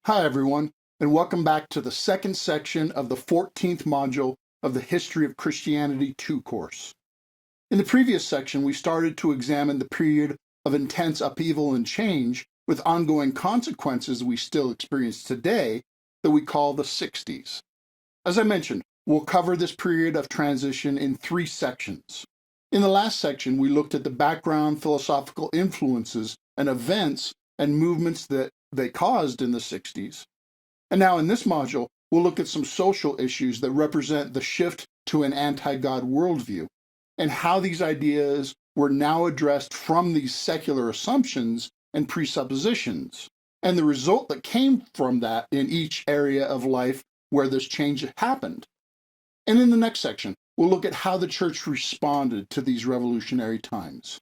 Hi, everyone, and welcome back to the second section of the 14th module of the History of Christianity 2 course. In the previous section, we started to examine the period of intense upheaval and change with ongoing consequences we still experience today that we call the Sixties. As I mentioned, we'll cover this period of transition in 3 sections. In the last section, we looked at the background philosophical influences and events and movements that they caused in the 60s. And now in this module, we'll look at some social issues that represent the shift to an anti-God worldview and how these ideas were now addressed from these secular assumptions and presuppositions, and the result that came from that in each area of life where this change happened. And in the next section, we'll look at how the church responded to these revolutionary times.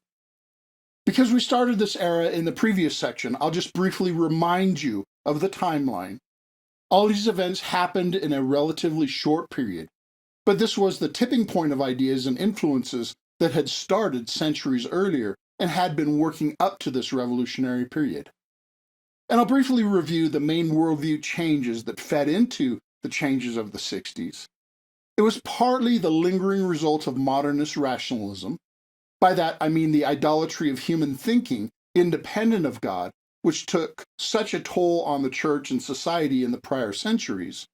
Because we started this era in the previous section, I'll just briefly remind you of the timeline. All these events happened in a relatively short period, but this was the tipping point of ideas and influences that had started centuries earlier and had been working up to this revolutionary period. And I'll briefly review the main worldview changes that fed into the changes of the 60s. It was partly the lingering result of modernist rationalism. By that, I mean the idolatry of human thinking independent of God, which took such a toll on the church and society in the prior centuries.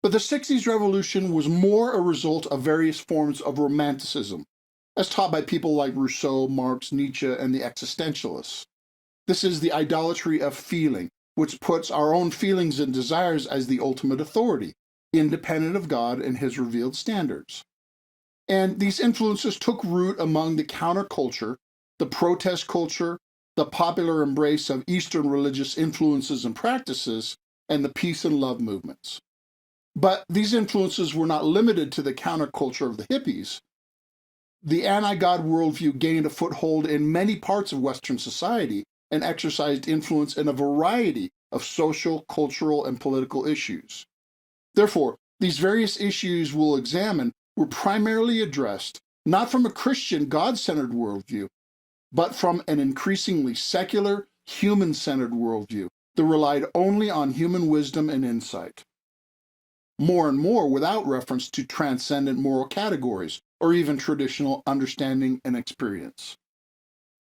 But the 60s revolution was more a result of various forms of romanticism, as taught by people like Rousseau, Marx, Nietzsche, and the existentialists. This is the idolatry of feeling, which puts our own feelings and desires as the ultimate authority, independent of God and his revealed standards. And these influences took root among the counterculture, the protest culture, the popular embrace of Eastern religious influences and practices, and the peace and love movements. But these influences were not limited to the counterculture of the hippies. The anti-God worldview gained a foothold in many parts of Western society and exercised influence in a variety of social, cultural, and political issues. Therefore, these various issues we'll examine were primarily addressed not from a Christian, God-centered worldview, but from an increasingly secular, human-centered worldview that relied only on human wisdom and insight. More and more without reference to transcendent moral categories or even traditional understanding and experience.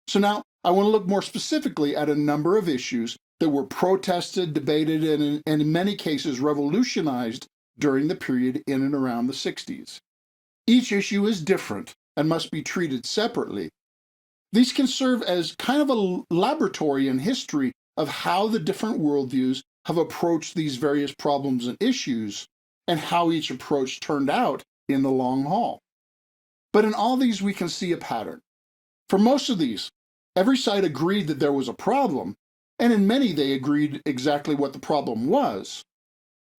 So now, I want to look more specifically at a number of issues that were protested, debated, and in many cases revolutionized during the period in and around the 60s. Each issue is different and must be treated separately. These can serve as kind of a laboratory in history of how the different worldviews have approached these various problems and issues, and how each approach turned out in the long haul. But in all these, we can see a pattern. For most of these, every side agreed that there was a problem, and in many they agreed exactly what the problem was,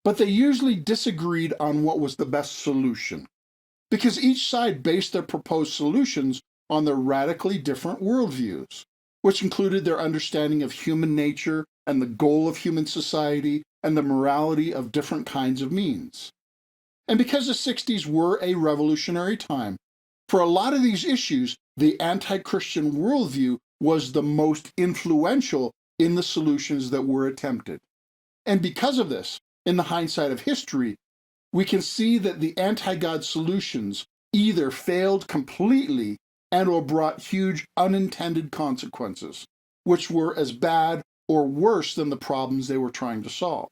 but they usually disagreed on what was the best solution, because each side based their proposed solutions on their radically different worldviews, which included their understanding of human nature and the goal of human society and the morality of different kinds of means. And because the 60s were a revolutionary time, for a lot of these issues, the anti-Christian worldview was the most influential in the solutions that were attempted. And because of this, in the hindsight of history, we can see that the anti-God solutions either failed completely and or brought huge unintended consequences, which were as bad or worse than the problems they were trying to solve.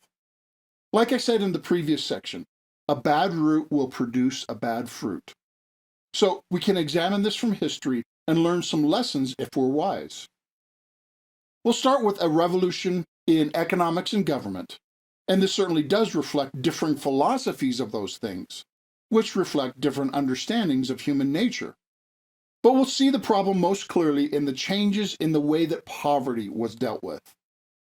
Like I said in the previous section, a bad root will produce a bad fruit. So we can examine this from history and learn some lessons if we're wise. We'll start with a revolution in economics and government, and this certainly does reflect differing philosophies of those things, which reflect different understandings of human nature. But we'll see the problem most clearly in the changes in the way that poverty was dealt with.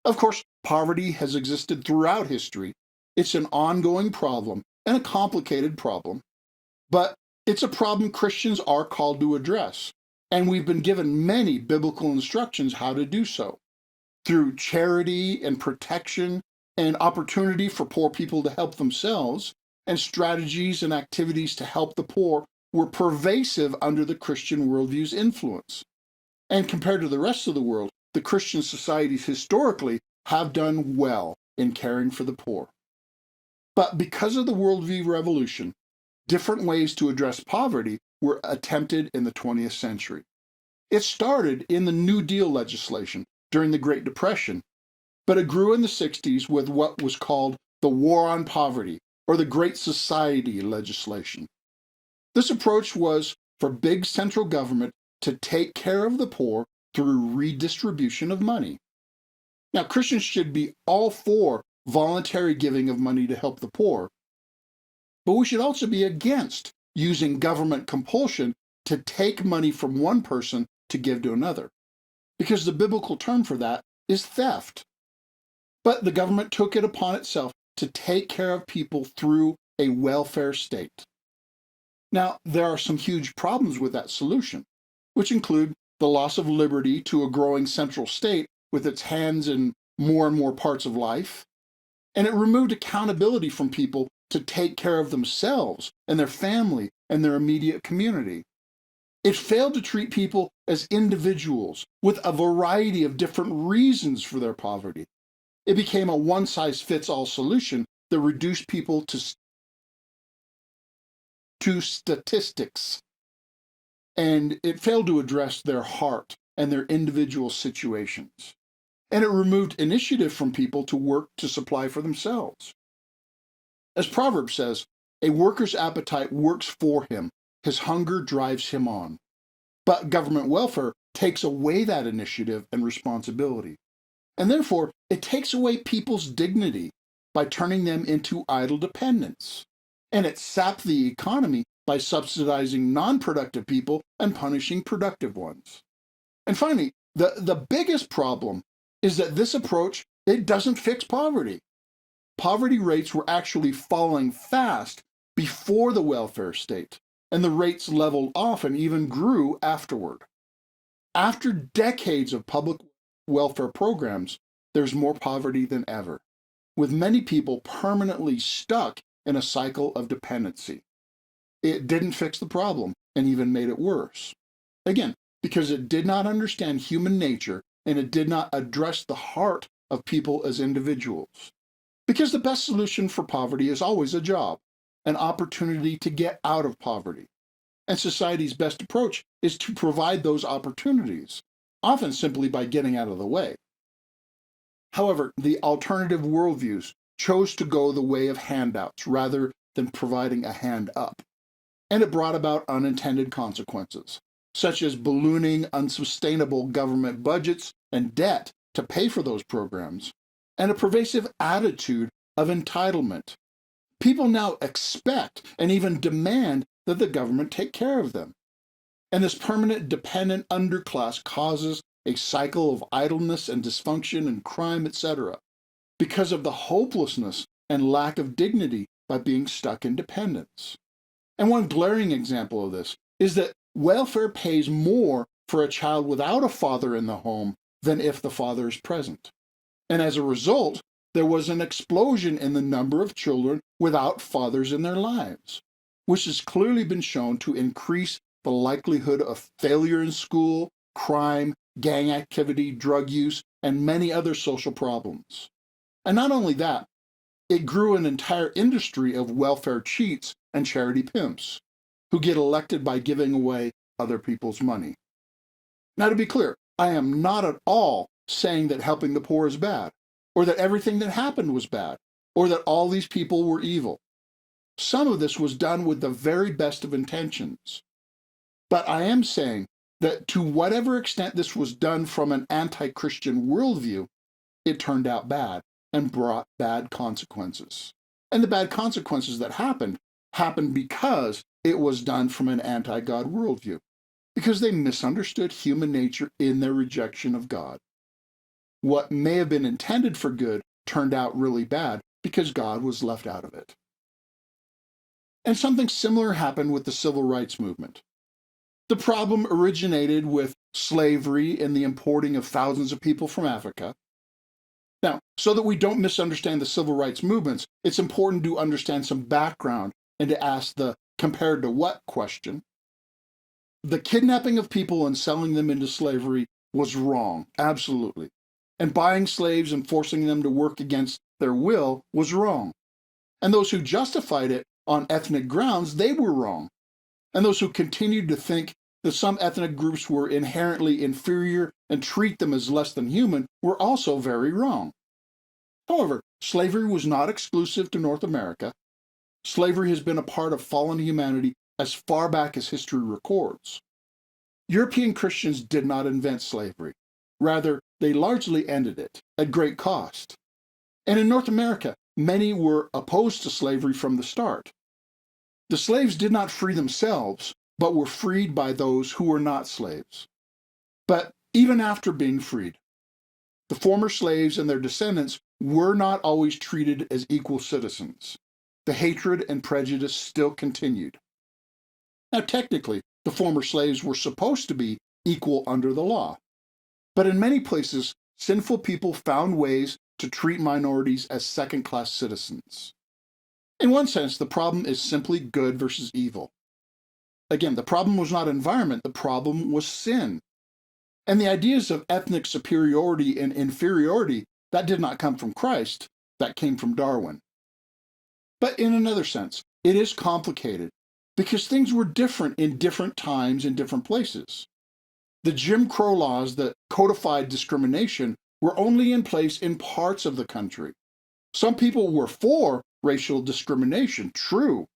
Of course, poverty has existed throughout history. It's an ongoing problem and a complicated problem, but it's a problem Christians are called to address, and we've been given many biblical instructions how to do so, through charity and protection and opportunity for poor people to help themselves, and strategies and activities to help the poor were pervasive under the Christian worldview's influence. And compared to the rest of the world, the Christian societies historically have done well in caring for the poor. But because of the worldview revolution, different ways to address poverty were attempted in the 20th century. It started in the New Deal legislation during the Great Depression, but it grew in the 60s with what was called the War on Poverty, or the Great Society legislation. This approach was for big central government to take care of the poor through redistribution of money. Now, Christians should be all for voluntary giving of money to help the poor, but we should also be against using government compulsion to take money from one person to give to another, because the biblical term for that is theft. But the government took it upon itself to take care of people through a welfare state. Now, there are some huge problems with that solution, which include the loss of liberty to a growing central state with its hands in more and more parts of life, and it removed accountability from people to take care of themselves and their family and their immediate community. It failed to treat people as individuals with a variety of different reasons for their poverty. It became a one-size-fits-all solution that reduced people to statistics, and it failed to address their heart and their individual situations. And it removed initiative from people to work to supply for themselves. As Proverbs says, a worker's appetite works for him, his hunger drives him on. But government welfare takes away that initiative and responsibility. And therefore, it takes away people's dignity by turning them into idle dependents. And it saps the economy by subsidizing non-productive people and punishing productive ones. And finally, the biggest problem is that this approach, it doesn't fix poverty. Poverty rates were actually falling fast before the welfare state, and the rates leveled off and even grew afterward. After decades of public welfare programs, there's more poverty than ever, with many people permanently stuck in a cycle of dependency. It didn't fix the problem and even made it worse. Again, because it did not understand human nature and it did not address the heart of people as individuals. Because the best solution for poverty is always a job, an opportunity to get out of poverty. And society's best approach is to provide those opportunities, often simply by getting out of the way. However, the alternative worldviews chose to go the way of handouts rather than providing a hand up. And it brought about unintended consequences, such as ballooning unsustainable government budgets and debt to pay for those programs, and a pervasive attitude of entitlement. People now expect and even demand that the government take care of them. And this permanent dependent underclass causes a cycle of idleness and dysfunction and crime, etc., because of the hopelessness and lack of dignity by being stuck in dependence. And one glaring example of this is that welfare pays more for a child without a father in the home than if the father is present. And as a result, there was an explosion in the number of children without fathers in their lives, which has clearly been shown to increase the likelihood of failure in school, crime, gang activity, drug use, and many other social problems. And not only that, it grew an entire industry of welfare cheats and charity pimps who get elected by giving away other people's money. Now, to be clear, I am not at all saying that helping the poor is bad, or that everything that happened was bad, or that all these people were evil. Some of this was done with the very best of intentions. But I am saying that to whatever extent this was done from an anti-Christian worldview, it turned out bad and brought bad consequences. And the bad consequences that happened because it was done from an anti-God worldview, because they misunderstood human nature in their rejection of God. What may have been intended for good turned out really bad because God was left out of it. And something similar happened with the civil rights movement. The problem originated with slavery and the importing of thousands of people from Africa. Now, so that we don't misunderstand the civil rights movements, it's important to understand some background and to ask the compared to what question. The kidnapping of people and selling them into slavery was wrong, absolutely. And buying slaves and forcing them to work against their will, was wrong. And those who justified it on ethnic grounds, they were wrong. And those who continued to think that some ethnic groups were inherently inferior and treat them as less than human were also very wrong. However, slavery was not exclusive to North America. Slavery has been a part of fallen humanity as far back as history records. European Christians did not invent slavery. Rather, they largely ended it, at great cost. And in North America, many were opposed to slavery from the start. The slaves did not free themselves, but were freed by those who were not slaves. But even after being freed, the former slaves and their descendants were not always treated as equal citizens. The hatred and prejudice still continued. Now, technically, the former slaves were supposed to be equal under the law. But in many places, sinful people found ways to treat minorities as second-class citizens. In one sense, the problem is simply good versus evil. Again, the problem was not environment, the problem was sin. And the ideas of ethnic superiority and inferiority, that did not come from Christ, that came from Darwin. But in another sense, it is complicated, because things were different in different times in different places. The Jim Crow laws that codified discrimination were only in place in parts of the country. Some people were for racial discrimination, true,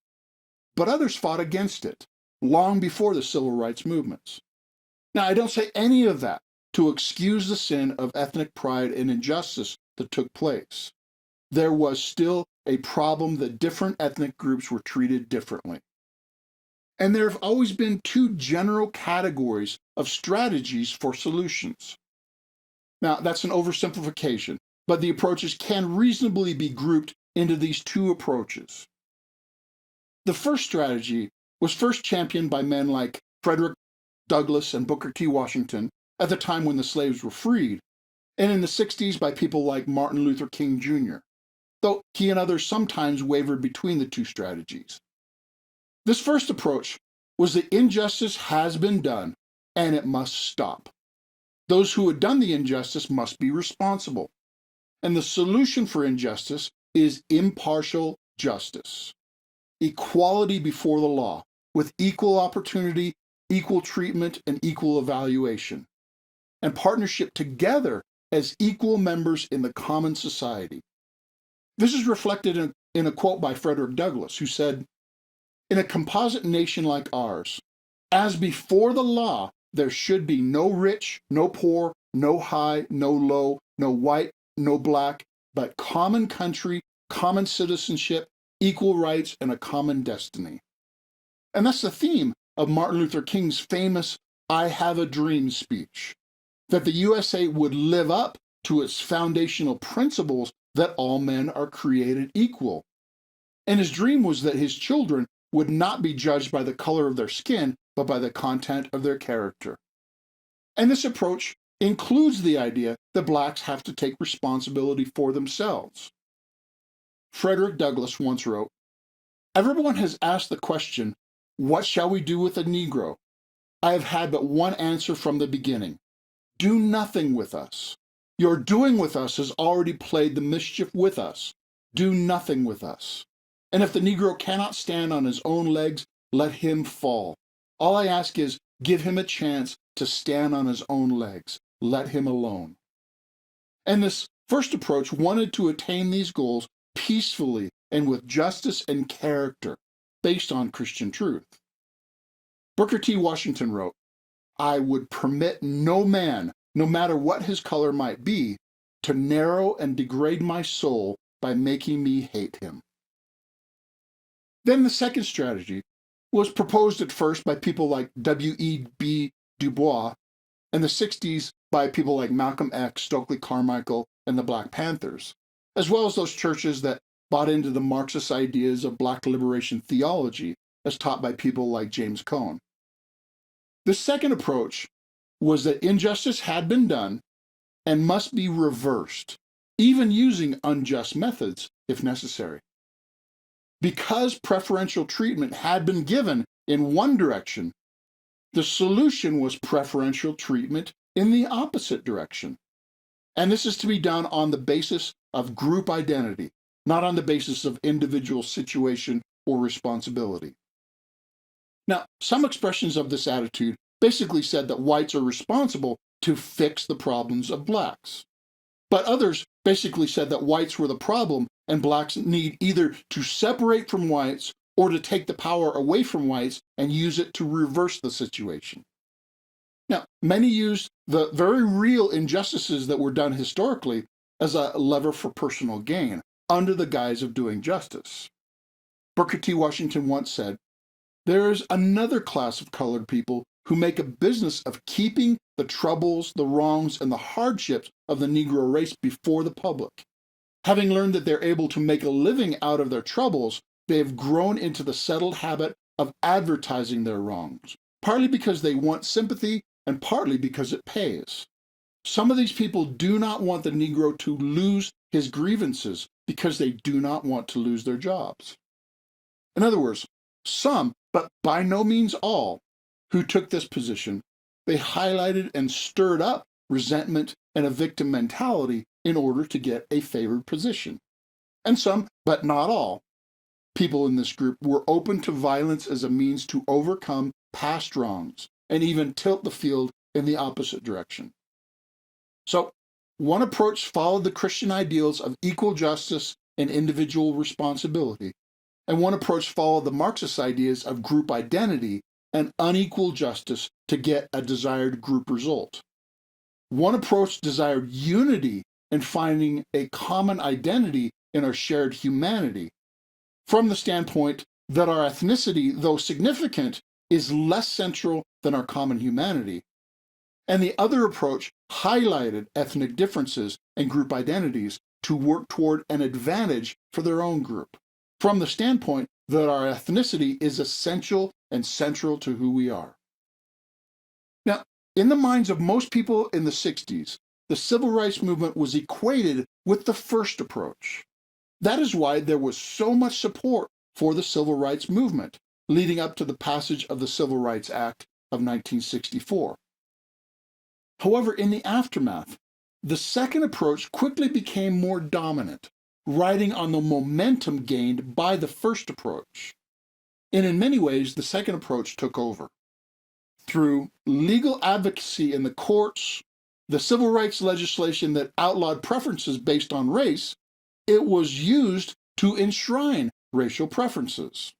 but others fought against it, long before the civil rights movements. Now, I don't say any of that to excuse the sin of ethnic pride and injustice that took place. There was still a problem that different ethnic groups were treated differently. And there have always been two general categories of strategies for solutions. Now, that's an oversimplification, but the approaches can reasonably be grouped into these two approaches. The first strategy was first championed by men like Frederick Douglass and Booker T. Washington at the time when the slaves were freed, and in the 60s by people like Martin Luther King Jr., though he and others sometimes wavered between the two strategies. This first approach was that injustice has been done, and it must stop. Those who had done the injustice must be responsible. And the solution for injustice is impartial justice. Equality before the law, with equal opportunity, equal treatment, and equal evaluation. And partnership together as equal members in the common society. This is reflected in a quote by Frederick Douglass, who said, "In a composite nation like ours, as before the law, there should be no rich, no poor, no high, no low, no white, no black, but common country, common citizenship, equal rights, and a common destiny." And that's the theme of Martin Luther King's famous "I Have a Dream" speech, that the USA would live up to its foundational principles that all men are created equal. And his dream was that his children would not be judged by the color of their skin, but by the content of their character. And this approach includes the idea that blacks have to take responsibility for themselves. Frederick Douglass once wrote, "Everyone has asked the question, 'What shall we do with a Negro?' I have had but one answer from the beginning. Do nothing with us. Your doing with us has already played the mischief with us. Do nothing with us. And if the Negro cannot stand on his own legs, let him fall. All I ask is, give him a chance to stand on his own legs. Let him alone." And this first approach wanted to attain these goals peacefully and with justice and character, based on Christian truth. Booker T. Washington wrote, "I would permit no man, no matter what his color might be, to narrow and degrade my soul by making me hate him." Then the second strategy was proposed at first by people like W.E.B. Du Bois, and the 60s by people like Malcolm X, Stokely Carmichael, and the Black Panthers, as well as those churches that bought into the Marxist ideas of Black liberation theology as taught by people like James Cone. The second approach was that injustice had been done and must be reversed, even using unjust methods if necessary. Because preferential treatment had been given in one direction, the solution was preferential treatment in the opposite direction. And this is to be done on the basis of group identity, not on the basis of individual situation or responsibility. Now, some expressions of this attitude basically said that whites are responsible to fix the problems of blacks. But others basically said that whites were the problem and blacks need either to separate from whites or to take the power away from whites and use it to reverse the situation. Now, many used the very real injustices that were done historically as a lever for personal gain under the guise of doing justice. Booker T. Washington once said, "There is another class of colored people who make a business of keeping the troubles, the wrongs, and the hardships of the Negro race before the public. Having learned that they're able to make a living out of their troubles, they have grown into the settled habit of advertising their wrongs, partly because they want sympathy and partly because it pays. Some of these people do not want the Negro to lose his grievances because they do not want to lose their jobs." In other words, some, but by no means all, who took this position, they highlighted and stirred up resentment and a victim mentality in order to get a favored position. And some, but not all, people in this group were open to violence as a means to overcome past wrongs and even tilt the field in the opposite direction. So, one approach followed the Christian ideals of equal justice and individual responsibility, and one approach followed the Marxist ideas of group identity and unequal justice to get a desired group result. One approach desired unity and finding a common identity in our shared humanity, from the standpoint that our ethnicity, though significant, is less central than our common humanity. And the other approach highlighted ethnic differences and group identities to work toward an advantage for their own group, from the standpoint that our ethnicity is essential and central to who we are. Now, in the minds of most people in the 60s, the civil rights movement was equated with the first approach. That is why there was so much support for the civil rights movement, leading up to the passage of the Civil Rights Act of 1964. However, in the aftermath, the second approach quickly became more dominant, riding on the momentum gained by the first approach. And in many ways, the second approach took over. Through legal advocacy in the courts, the civil rights legislation that outlawed preferences based on race, it was used to enshrine racial preferences.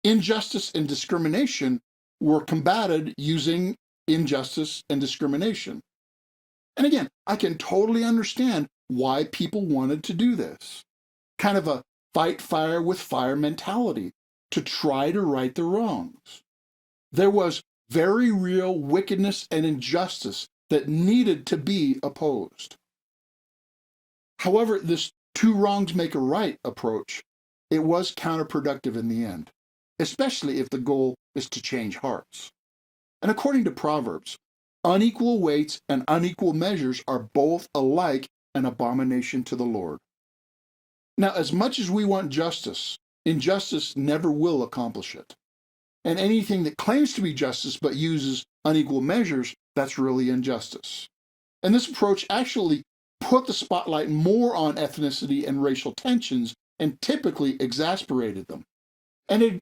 Injustice and discrimination were combated using injustice and discrimination. And again, I can totally understand why people wanted to do this. Kind of a fight fire with fire mentality to try to right the wrongs. There was very real wickedness and injustice that needed to be opposed. However, this two wrongs make a right approach, it was counterproductive in the end, especially if the goal is to change hearts. And according to Proverbs, unequal weights and unequal measures are both alike an abomination to the Lord. Now, as much as we want justice, injustice never will accomplish it. And anything that claims to be justice but uses unequal measures, that's really injustice. And this approach actually put the spotlight more on ethnicity and racial tensions and typically exasperated them. And it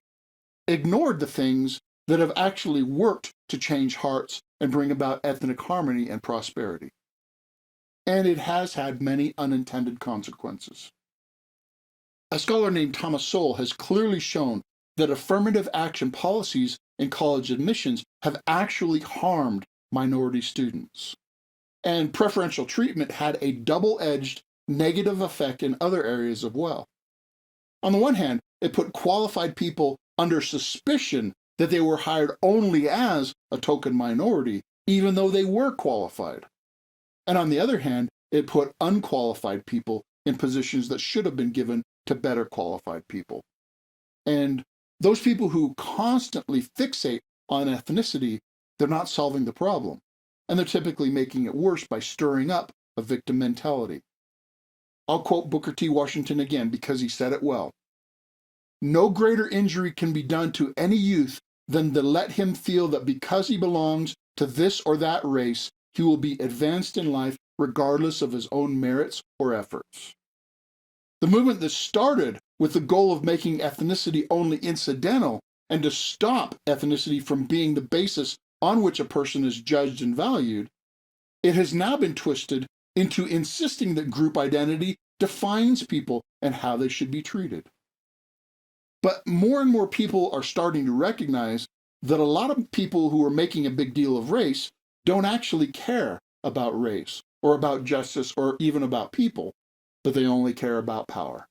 ignored the things that have actually worked to change hearts and bring about ethnic harmony and prosperity. And it has had many unintended consequences. A scholar named Thomas Sowell has clearly shown that affirmative action policies in college admissions have actually harmed minority students. And preferential treatment had a double-edged negative effect in other areas as well. On the one hand, it put qualified people under suspicion that they were hired only as a token minority, even though they were qualified. And on the other hand, it put unqualified people in positions that should have been given to better qualified people. And those people who constantly fixate on ethnicity, they're not solving the problem. And they're typically making it worse by stirring up a victim mentality. I'll quote Booker T. Washington again because he said it well. "No greater injury can be done to any youth than to let him feel that because he belongs to this or that race, he will be advanced in life regardless of his own merits or efforts." The movement that started with the goal of making ethnicity only incidental and to stop ethnicity from being the basis on which a person is judged and valued, it has now been twisted into insisting that group identity defines people and how they should be treated. But more and more people are starting to recognize that a lot of people who are making a big deal of race don't actually care about race or about justice or even about people, but they only care about power.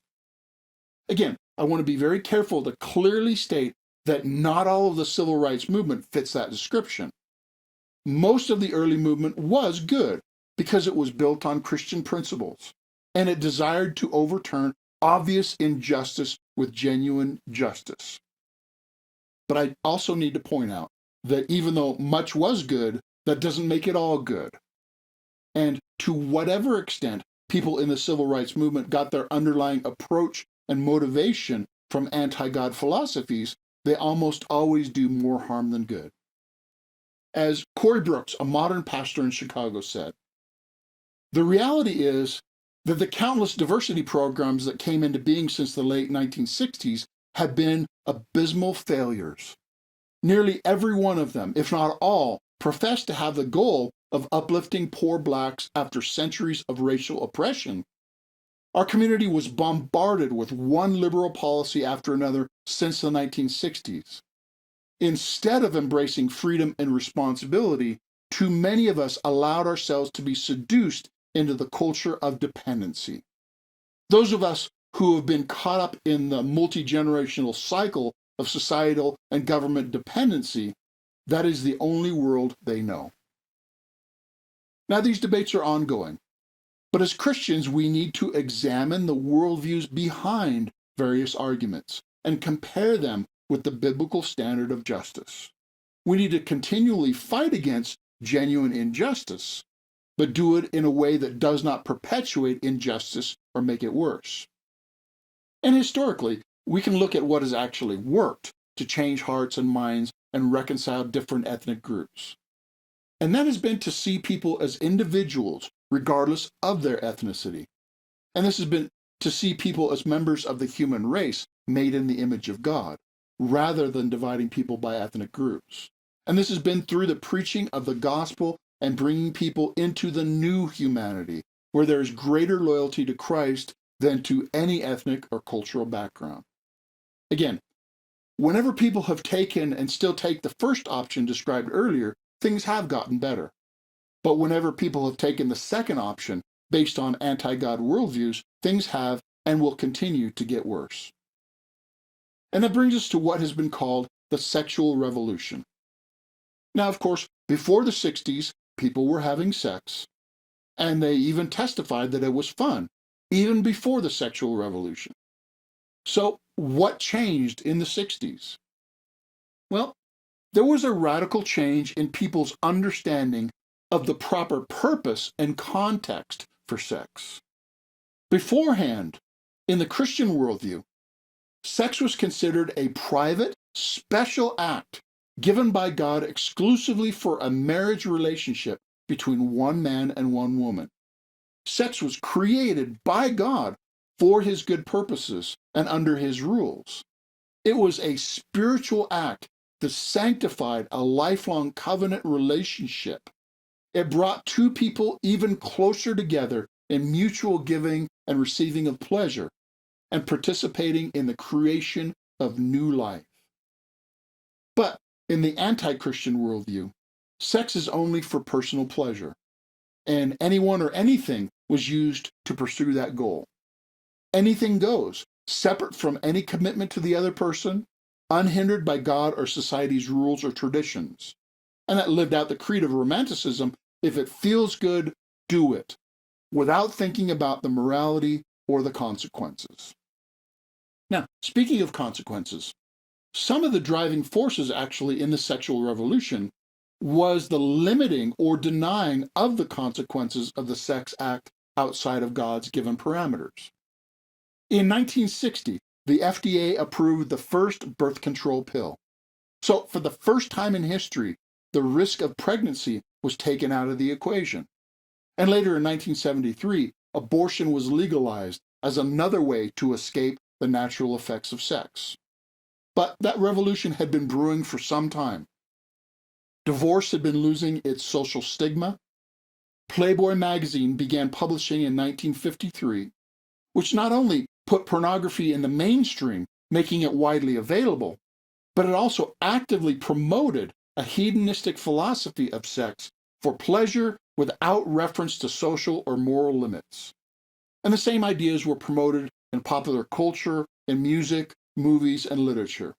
Again, I want to be very careful to clearly state that not all of the civil rights movement fits that description. Most of the early movement was good because it was built on Christian principles, and it desired to overturn obvious injustice with genuine justice. But I also need to point out that even though much was good, that doesn't make it all good. And to whatever extent people in the civil rights movement got their underlying approach and motivation from anti-God philosophies, they almost always do more harm than good. As Corey Brooks, a modern pastor in Chicago, said, "The reality is that the countless diversity programs that came into being since the late 1960s have been abysmal failures. Nearly every one of them, if not all, professed to have the goal of uplifting poor blacks after centuries of racial oppression. Our community was bombarded with one liberal policy after another since the 1960s. Instead of embracing freedom and responsibility, too many of us allowed ourselves to be seduced into the culture of dependency. Those of us who have been caught up in the multi-generational cycle of societal and government dependency, that is the only world they know." Now, these debates are ongoing, but as Christians, we need to examine the worldviews behind various arguments and compare them with the biblical standard of justice. We need to continually fight against genuine injustice, but do it in a way that does not perpetuate injustice or make it worse. And historically, we can look at what has actually worked to change hearts and minds and reconcile different ethnic groups. And that has been to see people as individuals, regardless of their ethnicity. And this has been to see people as members of the human race made in the image of God, rather than dividing people by ethnic groups. And this has been through the preaching of the gospel and bringing people into the new humanity, where there is greater loyalty to Christ than to any ethnic or cultural background. Again, whenever people have taken and still take the first option described earlier, things have gotten better. But whenever people have taken the second option, based on anti-God worldviews, things have and will continue to get worse. And that brings us to what has been called the sexual revolution. Now, of course, before the 60s, people were having sex, and they even testified that it was fun, even before the sexual revolution. So, what changed in the 60s? Well, there was a radical change in people's understanding of the proper purpose and context for sex. Beforehand, in the Christian worldview, sex was considered a private, special act given by God exclusively for a marriage relationship between one man and one woman. Sex was created by God for his good purposes and under his rules. It was a spiritual act that sanctified a lifelong covenant relationship. It brought two people even closer together in mutual giving and receiving of pleasure and participating in the creation of new life. But in the anti-Christian worldview, sex is only for personal pleasure, and anyone or anything was used to pursue that goal. Anything goes, separate from any commitment to the other person, unhindered by God or society's rules or traditions. And that lived out the creed of romanticism: if it feels good, do it, without thinking about the morality or the consequences. Now, speaking of consequences, some of the driving forces actually in the sexual revolution was the limiting or denying of the consequences of the sex act outside of God's given parameters. In 1960, the FDA approved the first birth control pill. So for the first time in history, the risk of pregnancy was taken out of the equation. And later in 1973, abortion was legalized as another way to escape the natural effects of sex. But that revolution had been brewing for some time. Divorce had been losing its social stigma. Playboy magazine began publishing in 1953, which not only put pornography in the mainstream, making it widely available, but it also actively promoted a hedonistic philosophy of sex for pleasure without reference to social or moral limits. And the same ideas were promoted in popular culture, in music, movies, and literature.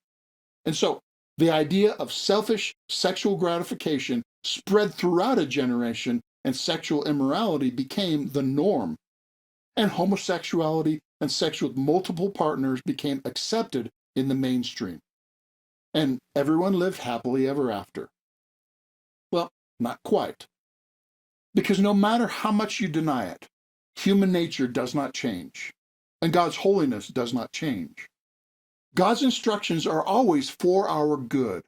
And so, the idea of selfish sexual gratification spread throughout a generation, and sexual immorality became the norm. And homosexuality and sex with multiple partners became accepted in the mainstream. And everyone lived happily ever after. Well, not quite. Because no matter how much you deny it, human nature does not change, and God's holiness does not change. God's instructions are always for our good,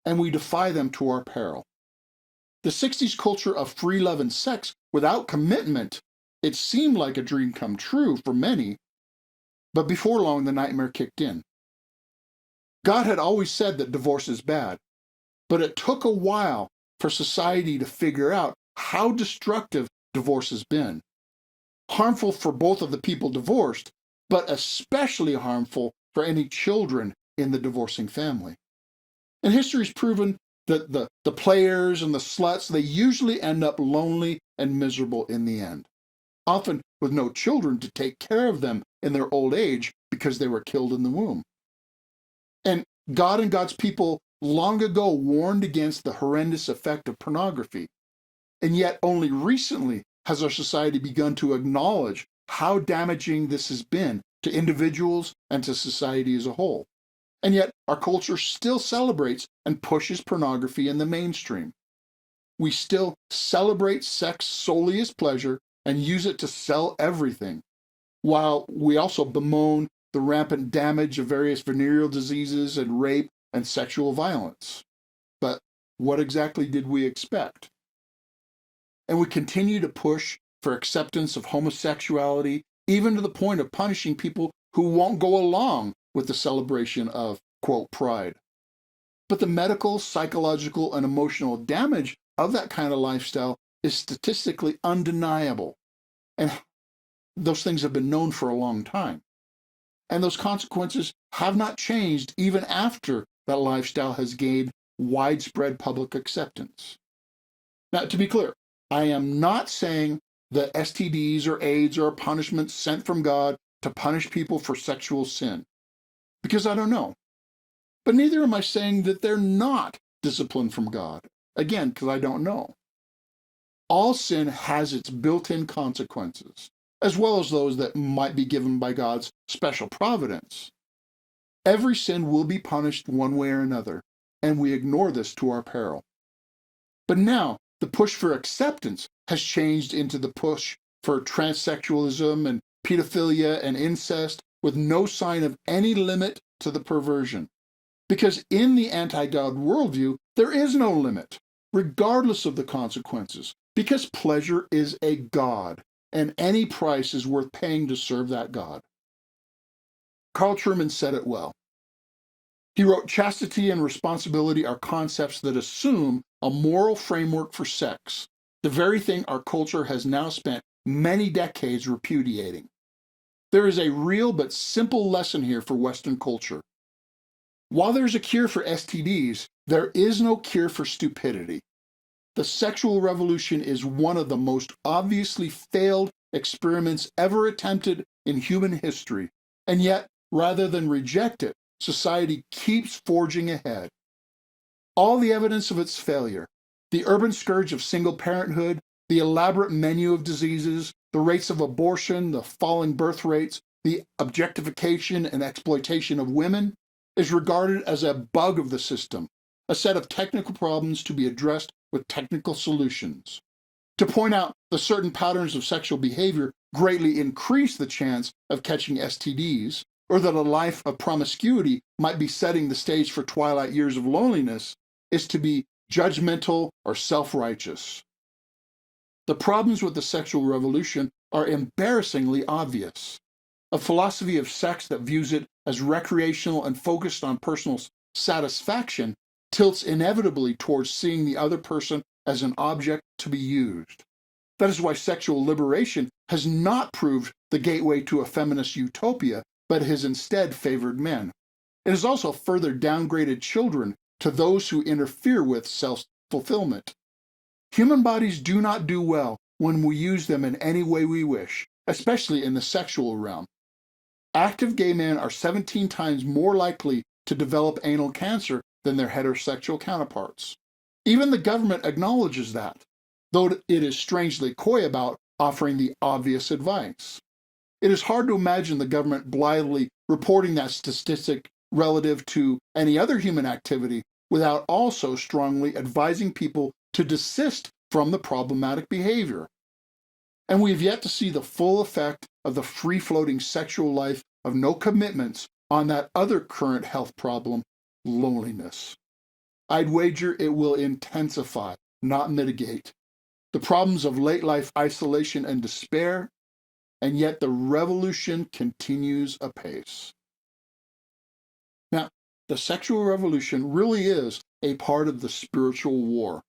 and we defy them to our peril. The 60s culture of free love and sex without commitment, it seemed like a dream come true for many, but before long the nightmare kicked in. God had always said that divorce is bad, but it took a while for society to figure out how destructive divorce has been. Harmful for both of the people divorced, but especially harmful for any children in the divorcing family. And history's proven that the players and the sluts, they usually end up lonely and miserable in the end, often with no children to take care of them in their old age because they were killed in the womb. And God and God's people long ago warned against the horrendous effect of pornography. And yet only recently has our society begun to acknowledge how damaging this has been to individuals and to society as a whole. And yet our culture still celebrates and pushes pornography in the mainstream. We still celebrate sex solely as pleasure and use it to sell everything, while we also bemoan the rampant damage of various venereal diseases and rape and sexual violence. But what exactly did we expect? And we continue to push for acceptance of homosexuality, even to the point of punishing people who won't go along with the celebration of, quote, pride. But the medical, psychological, and emotional damage of that kind of lifestyle is statistically undeniable. And those things have been known for a long time. And those consequences have not changed even after that lifestyle has gained widespread public acceptance. Now, to be clear, I am not saying that STDs or AIDS are a punishment sent from God to punish people for sexual sin, because I don't know. But neither am I saying that they're not discipline from God, again, because I don't know. All sin has its built-in consequences, as well as those that might be given by God's special providence. Every sin will be punished one way or another, and we ignore this to our peril. But now, the push for acceptance has changed into the push for transsexualism and pedophilia and incest with no sign of any limit to the perversion. Because in the anti-God worldview, there is no limit, regardless of the consequences, because pleasure is a God, and any price is worth paying to serve that God. Carl Trueman said it well. He wrote, "Chastity and responsibility are concepts that assume a moral framework for sex, the very thing our culture has now spent many decades repudiating. There is a real but simple lesson here for Western culture. While there's a cure for STDs, there is no cure for stupidity. The sexual revolution is one of the most obviously failed experiments ever attempted in human history, and yet, rather than reject it, society keeps forging ahead. All the evidence of its failure, the urban scourge of single parenthood, the elaborate menu of diseases, the rates of abortion, the falling birth rates, the objectification and exploitation of women, is regarded as a bug of the system, a set of technical problems to be addressed with technical solutions. To point out that certain patterns of sexual behavior greatly increase the chance of catching STDs, or that a life of promiscuity might be setting the stage for twilight years of loneliness, is to be judgmental or self-righteous. The problems with the sexual revolution are embarrassingly obvious. A philosophy of sex that views it as recreational and focused on personal satisfaction tilts inevitably towards seeing the other person as an object to be used. That is why sexual liberation has not proved the gateway to a feminist utopia, but has instead favored men. It has also further downgraded children to those who interfere with self-fulfillment. Human bodies do not do well when we use them in any way we wish, especially in the sexual realm. Active gay men are 17 times more likely to develop anal cancer than their heterosexual counterparts. Even the government acknowledges that, though it is strangely coy about offering the obvious advice. It is hard to imagine the government blithely reporting that statistic relative to any other human activity without also strongly advising people to desist from the problematic behavior. And we have yet to see the full effect of the free-floating sexual life of no commitments on that other current health problem, loneliness. I'd wager it will intensify, not mitigate, the problems of late-life isolation and despair, and yet the revolution continues apace. Now, the sexual revolution really is a part of the spiritual war,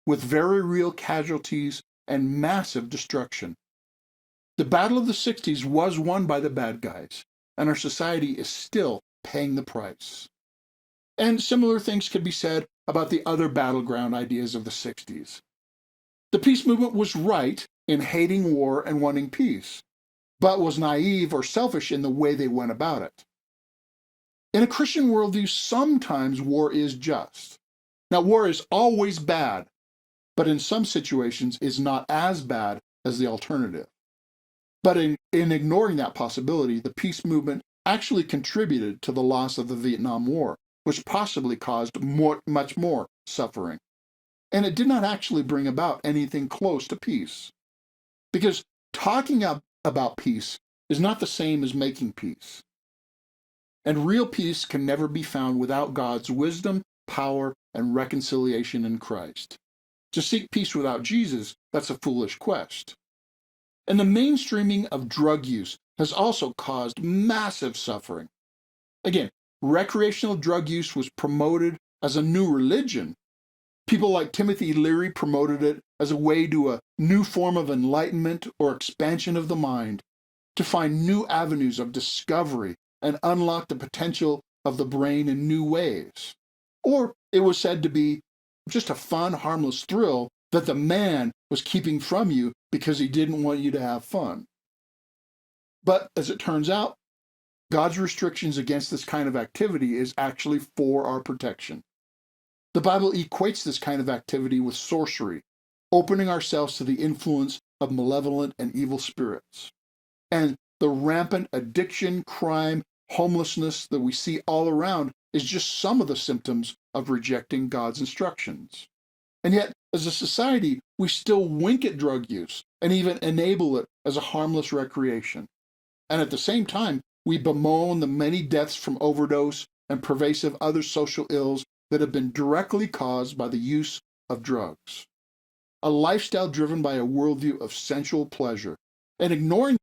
with very real casualties and massive destruction. The Battle of the 60s was won by the bad guys, and our society is still paying the price. And similar things could be said about the other battleground ideas of the 60s. The peace movement was right in hating war and wanting peace, but was naive or selfish in the way they went about it. In a Christian worldview, sometimes war is just. Now, war is always bad, but in some situations is not as bad as the alternative. But in ignoring that possibility, the peace movement actually contributed to the loss of the Vietnam War, which possibly caused much more suffering. And it did not actually bring about anything close to peace. Because talking about peace is not the same as making peace. And real peace can never be found without God's wisdom, power, and reconciliation in Christ. To seek peace without Jesus, that's a foolish quest. And the mainstreaming of drug use has also caused massive suffering. Again, recreational drug use was promoted as a new religion. People like Timothy Leary promoted it as a way to a new form of enlightenment or expansion of the mind, to find new avenues of discovery and unlock the potential of the brain in new ways. Or it was said to be just a fun, harmless thrill that the man was keeping from you because he didn't want you to have fun. But as it turns out, God's restrictions against this kind of activity is actually for our protection. The Bible equates this kind of activity with sorcery, opening ourselves to the influence of malevolent and evil spirits. And the rampant addiction, crime, homelessness that we see all around is just some of the symptoms of rejecting God's instructions. And yet, as a society, we still wink at drug use and even enable it as a harmless recreation. And at the same time, we bemoan the many deaths from overdose and pervasive other social ills that have been directly caused by the use of drugs. A lifestyle driven by a worldview of sensual pleasure, and ignoring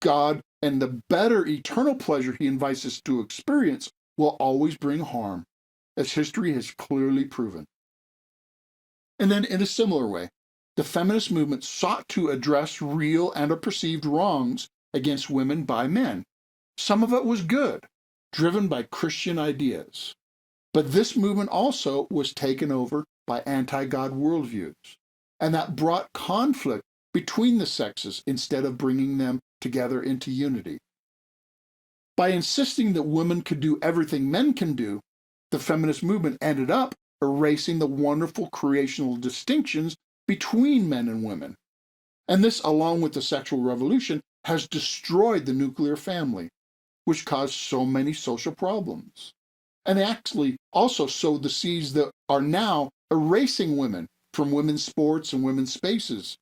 God and the better eternal pleasure he invites us to experience will always bring harm, as history has clearly proven. And then in a similar way, the feminist movement sought to address real and or perceived wrongs against women by men. Some of it was good, driven by Christian ideas. But this movement also was taken over by anti-God worldviews, and that brought conflict between the sexes instead of bringing them together into unity. By insisting that women could do everything men can do, the feminist movement ended up erasing the wonderful creational distinctions between men and women. And this, along with the sexual revolution, has destroyed the nuclear family, which caused so many social problems. And actually also sowed the seeds that are now erasing women from women's sports and women's spaces.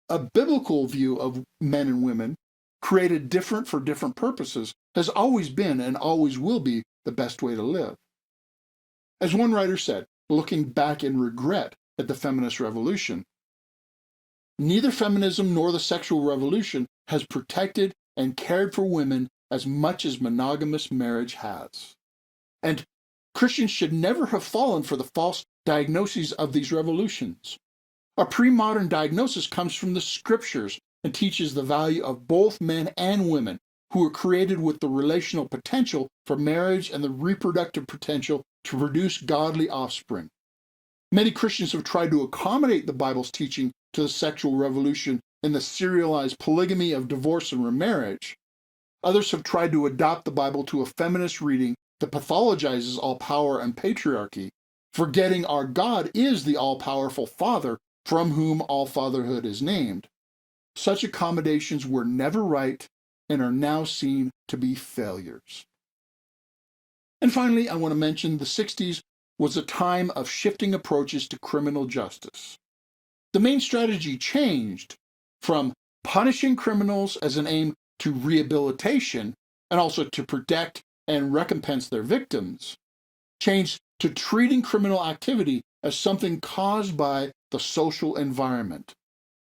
A biblical view of men and women, created different for different purposes, has always been and always will be the best way to live. As one writer said, looking back in regret at the feminist revolution, neither feminism nor the sexual revolution has protected and cared for women as much as monogamous marriage has. And Christians should never have fallen for the false diagnoses of these revolutions. A pre-modern diagnosis comes from the scriptures and teaches the value of both men and women who were created with the relational potential for marriage and the reproductive potential to produce godly offspring. Many Christians have tried to accommodate the Bible's teaching to the sexual revolution in the serialized polygamy of divorce and remarriage. Others have tried to adopt the Bible to a feminist reading that pathologizes all power and patriarchy, forgetting our God is the all-powerful Father from whom all fatherhood is named. Such accommodations were never right and are now seen to be failures. And finally, I want to mention the 60s was a time of shifting approaches to criminal justice. The main strategy changed from punishing criminals as an aim to rehabilitation and also to protect and recompense their victims, changed to treating criminal activity as something caused by the social environment.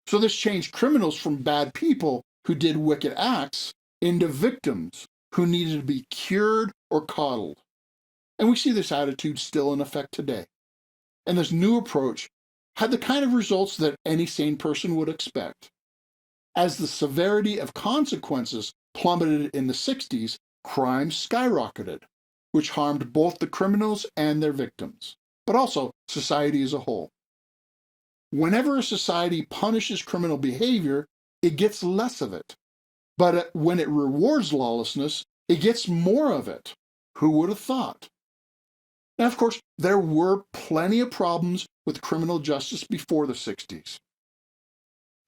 So this changed criminals from bad people who did wicked acts into victims who needed to be cured or coddled. And we see this attitude still in effect today. And this new approach had the kind of results that any sane person would expect. As the severity of consequences plummeted in the 60s, crime skyrocketed, which harmed both the criminals and their victims, but also society as a whole. Whenever a society punishes criminal behavior, it gets less of it. But when it rewards lawlessness, it gets more of it. Who would have thought? Now, of course, there were plenty of problems with criminal justice before the 60s.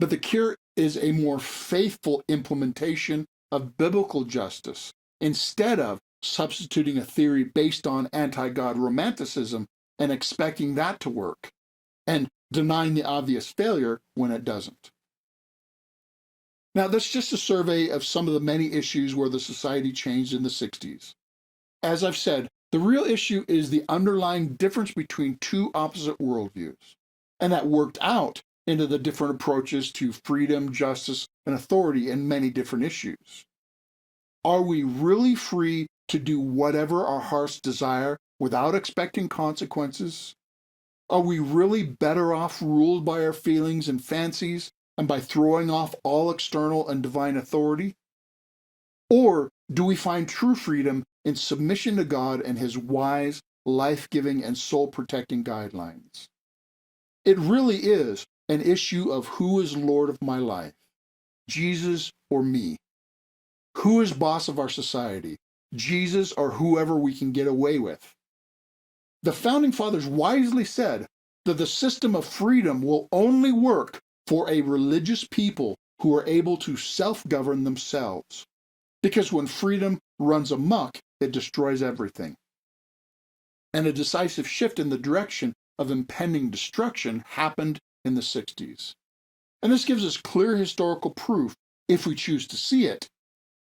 But the cure is a more faithful implementation of biblical justice, instead of substituting a theory based on anti-God romanticism and expecting that to work, and denying the obvious failure when it doesn't. Now, that's just a survey of some of the many issues where the society changed in the 60s. As I've said, the real issue is the underlying difference between two opposite worldviews, and that worked out into the different approaches to freedom, justice, and authority in many different issues. Are we really free to do whatever our hearts desire without expecting consequences? Are we really better off ruled by our feelings and fancies and by throwing off all external and divine authority? Or do we find true freedom in submission to God and His wise, life-giving, and soul-protecting guidelines? It really is an issue of who is Lord of my life, Jesus or me? Who is boss of our society, Jesus or whoever we can get away with? The Founding Fathers wisely said that the system of freedom will only work for a religious people who are able to self-govern themselves. Because when freedom runs amok, it destroys everything. And a decisive shift in the direction of impending destruction happened in the 60s. And this gives us clear historical proof, if we choose to see it,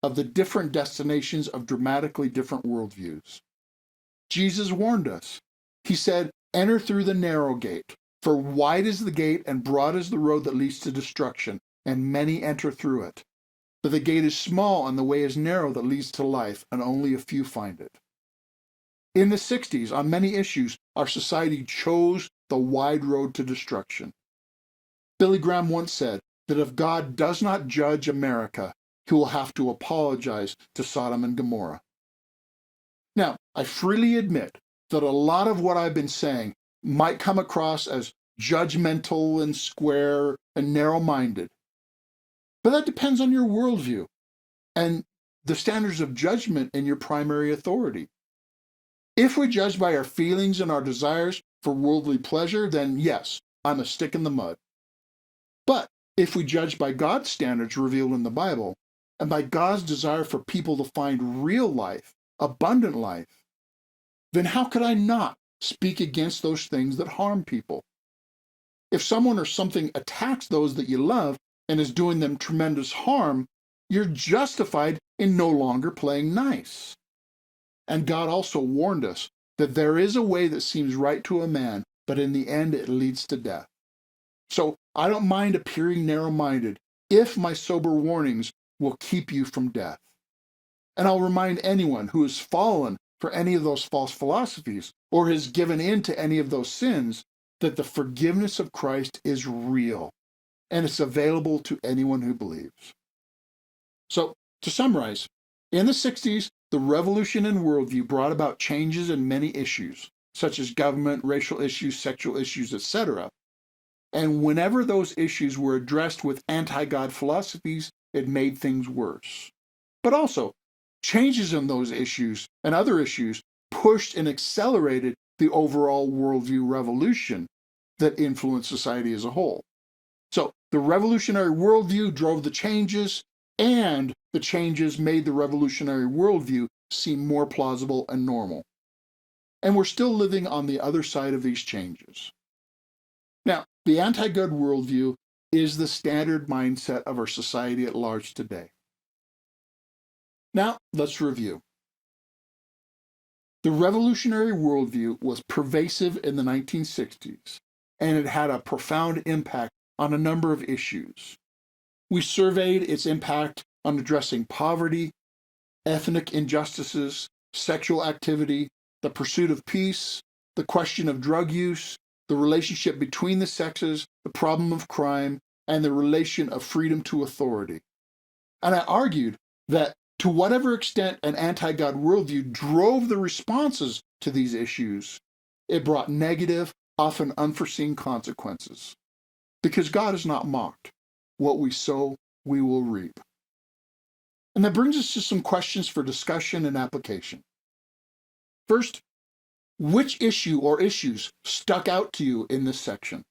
of the different destinations of dramatically different worldviews. Jesus warned us. He said, "Enter through the narrow gate, for wide is the gate and broad is the road that leads to destruction, and many enter through it. But the gate is small and the way is narrow that leads to life, and only a few find it." In the 60s, on many issues, our society chose the wide road to destruction. Billy Graham once said that if God does not judge America, He will have to apologize to Sodom and Gomorrah. Now, I freely admit that a lot of what I've been saying might come across as judgmental and square and narrow-minded. But that depends on your worldview and the standards of judgment in your primary authority. If we judge by our feelings and our desires for worldly pleasure, then yes, I'm a stick in the mud. But if we judge by God's standards revealed in the Bible, and by God's desire for people to find real life, abundant life, then how could I not speak against those things that harm people? If someone or something attacks those that you love and is doing them tremendous harm, you're justified in no longer playing nice. And God also warned us that there is a way that seems right to a man, but in the end it leads to death. So I don't mind appearing narrow-minded if my sober warnings will keep you from death. And I'll remind anyone who has fallen for any of those false philosophies or has given in to any of those sins that the forgiveness of Christ is real and it's available to anyone who believes. So, to summarize, in the 60s, the revolution in worldview brought about changes in many issues, such as government, racial issues, sexual issues, etc. And whenever those issues were addressed with anti-God philosophies, it made things worse. But also, changes in those issues and other issues pushed and accelerated the overall worldview revolution that influenced society as a whole. So, the revolutionary worldview drove the changes, and the changes made the revolutionary worldview seem more plausible and normal. And we're still living on the other side of these changes. Now, the anti-God worldview is the standard mindset of our society at large today. Now, let's review. The revolutionary worldview was pervasive in the 1960s, and it had a profound impact on a number of issues. We surveyed its impact on addressing poverty, ethnic injustices, sexual activity, the pursuit of peace, the question of drug use, the relationship between the sexes, the problem of crime, and the relation of freedom to authority. And I argued that to whatever extent an anti-God worldview drove the responses to these issues, it brought negative, often unforeseen consequences. Because God is not mocked. What we sow, we will reap. And that brings us to some questions for discussion and application. First, which issue or issues stuck out to you in this section?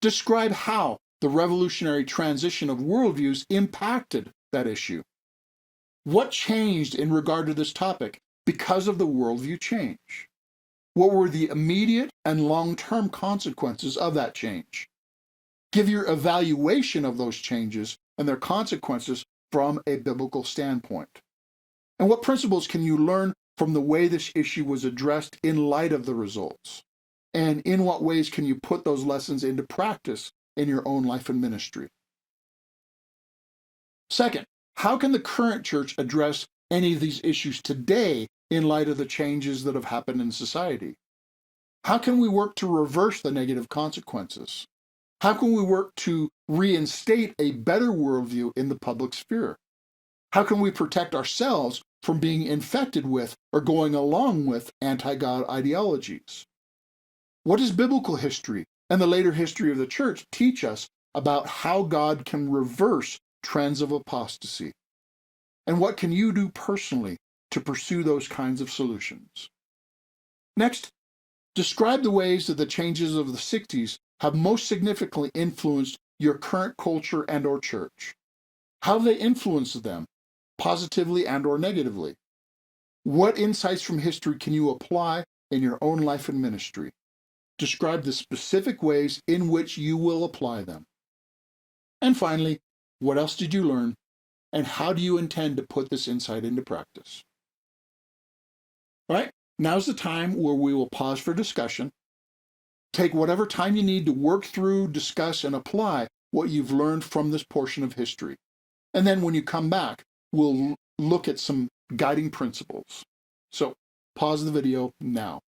Describe how the revolutionary transition of worldviews impacted that issue. What changed in regard to this topic because of the worldview change? What were the immediate and long-term consequences of that change? Give your evaluation of those changes and their consequences from a biblical standpoint. And what principles can you learn from the way this issue was addressed in light of the results? And in what ways can you put those lessons into practice in your own life and ministry? Second, how can the current church address any of these issues today in light of the changes that have happened in society? How can we work to reverse the negative consequences? How can we work to reinstate a better worldview in the public sphere? How can we protect ourselves from being infected with or going along with anti-God ideologies? What does biblical history and the later history of the church teach us about how God can reverse trends of apostasy? And what can you do personally to pursue those kinds of solutions? Next, describe the ways that the changes of the 60s have most significantly influenced your current culture and or church. How have they influenced them, positively and or negatively? What insights from history can you apply in your own life and ministry? Describe the specific ways in which you will apply them. And finally, what else did you learn, and how do you intend to put this insight into practice? All right, now's the time where we will pause for discussion. Take whatever time you need to work through, discuss, and apply what you've learned from this portion of history. And then when you come back, we'll look at some guiding principles. So, pause the video now.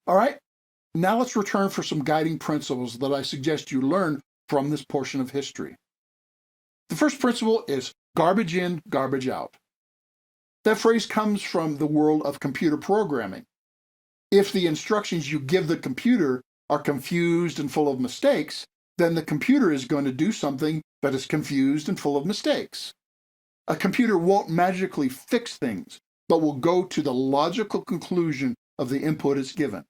All right, now let's return for some guiding principles that I suggest you learn from this portion of history. The first principle is garbage in, garbage out. That phrase comes from the world of computer programming. If the instructions you give the computer are confused and full of mistakes, then the computer is going to do something that is confused and full of mistakes. A computer won't magically fix things, but will go to the logical conclusion of the input it's given.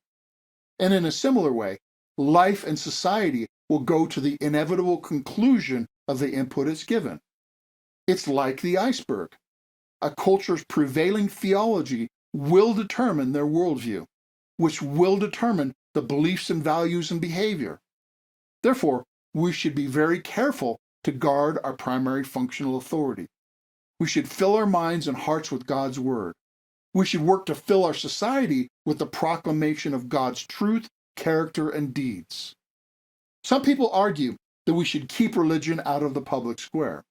And in a similar way, life and society will go to the inevitable conclusion of the input it's given. It's like the iceberg. A culture's prevailing theology will determine their worldview, which will determine the beliefs and values and behavior. Therefore, we should be very careful to guard our primary functional authority. We should fill our minds and hearts with God's word. We should work to fill our society with the proclamation of God's truth, character, and deeds. Some people argue that we should keep religion out of the public square.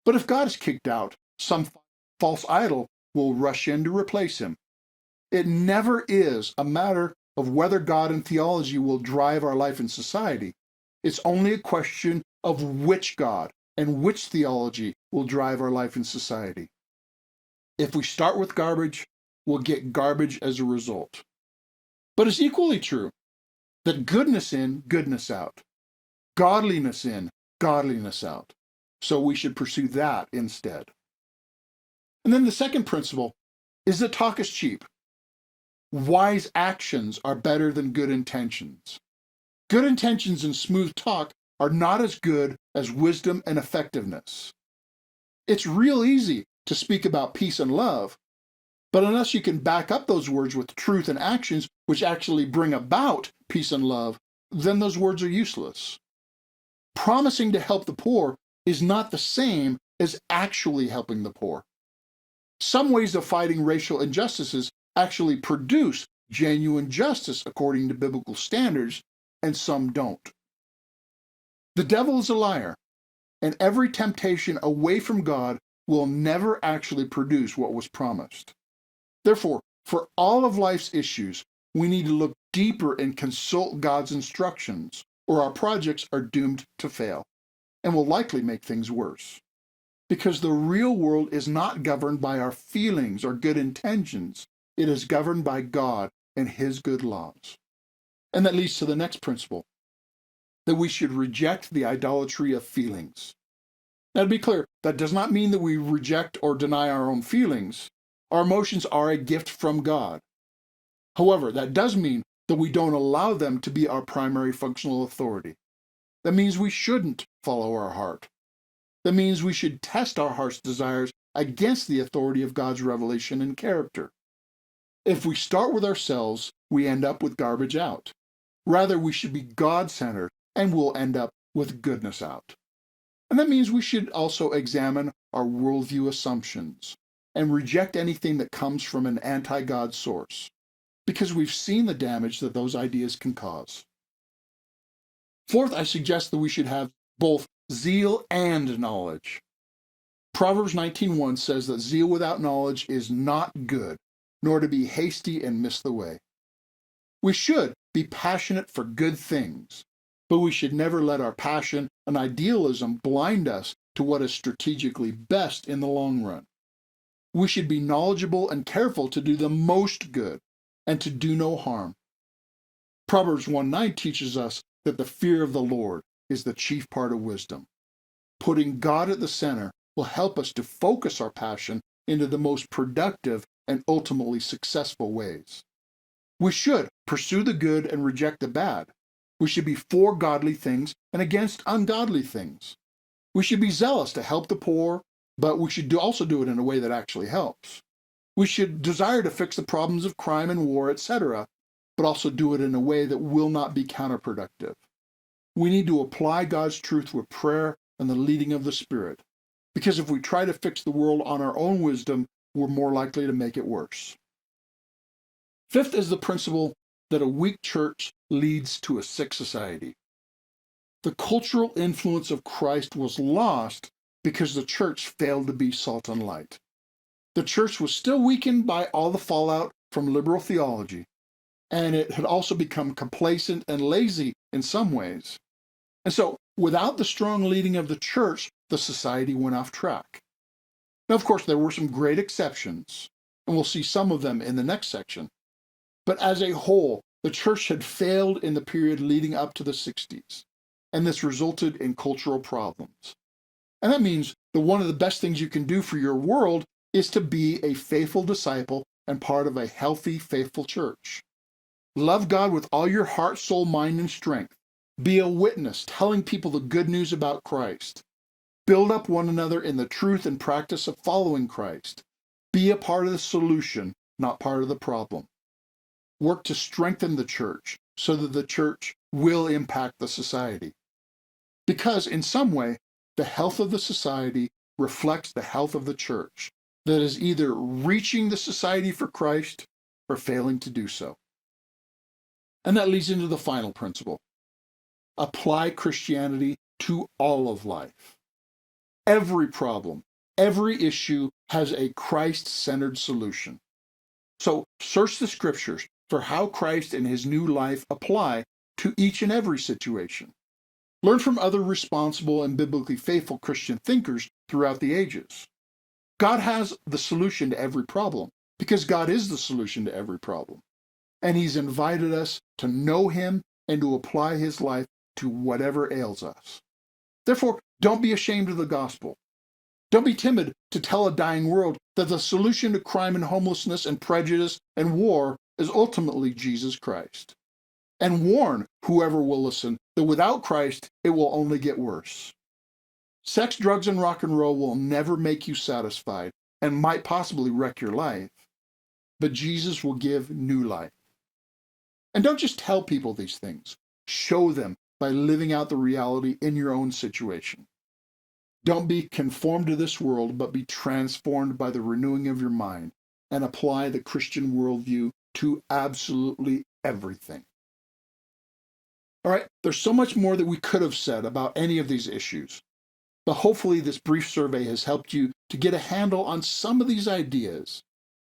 But if God is kicked out, some false idol will rush in to replace him. It never is a matter of whether God and theology will drive our life in society. It's only a question of which God and which theology will drive our life in society. If we start with garbage, we'll get garbage as a result. But it's equally true that goodness in, goodness out. Godliness in, godliness out. So we should pursue that instead. And then the second principle is that talk is cheap. Wise actions are better than good intentions. Good intentions and smooth talk are not as good as wisdom and effectiveness. It's real easy to speak about peace and love, but unless you can back up those words with truth and actions which actually bring about peace and love, then those words are useless. Promising to help the poor is not the same as actually helping the poor. Some ways of fighting racial injustices actually produce genuine justice according to biblical standards, and some don't. The devil is a liar, and every temptation away from God will never actually produce what was promised. Therefore, for all of life's issues, we need to look deeper and consult God's instructions, or our projects are doomed to fail, and will likely make things worse. Because the real world is not governed by our feelings or good intentions. It is governed by God and His good laws. And that leads to the next principle, that we should reject the idolatry of feelings. Now, to be clear, that does not mean that we reject or deny our own feelings. Our emotions are a gift from God. However, that does mean that we don't allow them to be our primary functional authority. That means we shouldn't follow our heart. That means we should test our heart's desires against the authority of God's revelation and character. If we start with ourselves, we end up with garbage out. Rather, we should be God-centered, and we'll end up with goodness out. And that means we should also examine our worldview assumptions and reject anything that comes from an anti-God source, because we've seen the damage that those ideas can cause. Fourth, I suggest that we should have both zeal and knowledge. Proverbs 19:1 says that zeal without knowledge is not good, nor to be hasty and miss the way. We should be passionate for good things, but we should never let our passion and idealism blind us to what is strategically best in the long run. We should be knowledgeable and careful to do the most good and to do no harm. Proverbs 1:9 teaches us that the fear of the Lord is the chief part of wisdom. Putting God at the center will help us to focus our passion into the most productive and ultimately successful ways. We should pursue the good and reject the bad. We should be for godly things and against ungodly things. We should be zealous to help the poor, but we should also do it in a way that actually helps. We should desire to fix the problems of crime and war, etc., but also do it in a way that will not be counterproductive. We need to apply God's truth with prayer and the leading of the Spirit, because if we try to fix the world on our own wisdom, we're more likely to make it worse. Fifth is the principle that a weak church leads to a sick society. The cultural influence of Christ was lost because the church failed to be salt and light. The church was still weakened by all the fallout from liberal theology, and it had also become complacent and lazy in some ways. And so, without the strong leading of the church, the society went off track. Now, of course, there were some great exceptions, and we'll see some of them in the next section. But as a whole, the church had failed in the period leading up to the 60s, and this resulted in cultural problems. And that means that one of the best things you can do for your world is to be a faithful disciple and part of a healthy, faithful church. Love God with all your heart, soul, mind, and strength. Be a witness, telling people the good news about Christ. Build up one another in the truth and practice of following Christ. Be a part of the solution, not part of the problem. Work to strengthen the church so that the church will impact the society. Because in some way, the health of the society reflects the health of the church that is either reaching the society for Christ or failing to do so. And that leads into the final principle. Apply Christianity to all of life. Every problem, every issue has a Christ-centered solution. So search the scriptures for how Christ and his new life apply to each and every situation. Learn from other responsible and biblically faithful Christian thinkers throughout the ages. God has the solution to every problem because God is the solution to every problem. And he's invited us to know him and to apply his life to whatever ails us. Therefore, don't be ashamed of the gospel. Don't be timid to tell a dying world that the solution to crime and homelessness and prejudice and war is ultimately Jesus Christ. And warn whoever will listen that without Christ, it will only get worse. Sex, drugs, and rock and roll will never make you satisfied and might possibly wreck your life, but Jesus will give new life. And don't just tell people these things. Show them by living out the reality in your own situation. Don't be conformed to this world, but be transformed by the renewing of your mind and apply the Christian worldview to absolutely everything. All right, there's so much more that we could have said about any of these issues, but hopefully this brief survey has helped you to get a handle on some of these ideas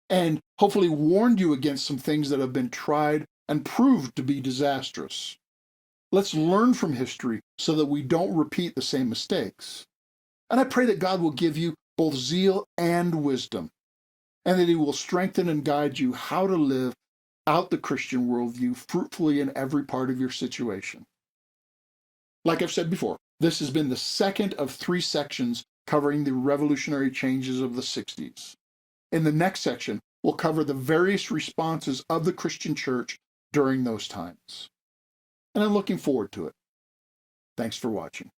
and hopefully warned you against some things that have been tried and proved to be disastrous. Let's learn from history so that we don't repeat the same mistakes. And I pray that God will give you both zeal and wisdom, and that he will strengthen and guide you how to live out the Christian worldview fruitfully in every part of your situation. Like I've said before, this has been the second of 3 sections covering the revolutionary changes of the 60s. In the next section, we'll cover the various responses of the Christian church during those times. And I'm looking forward to it. Thanks for watching.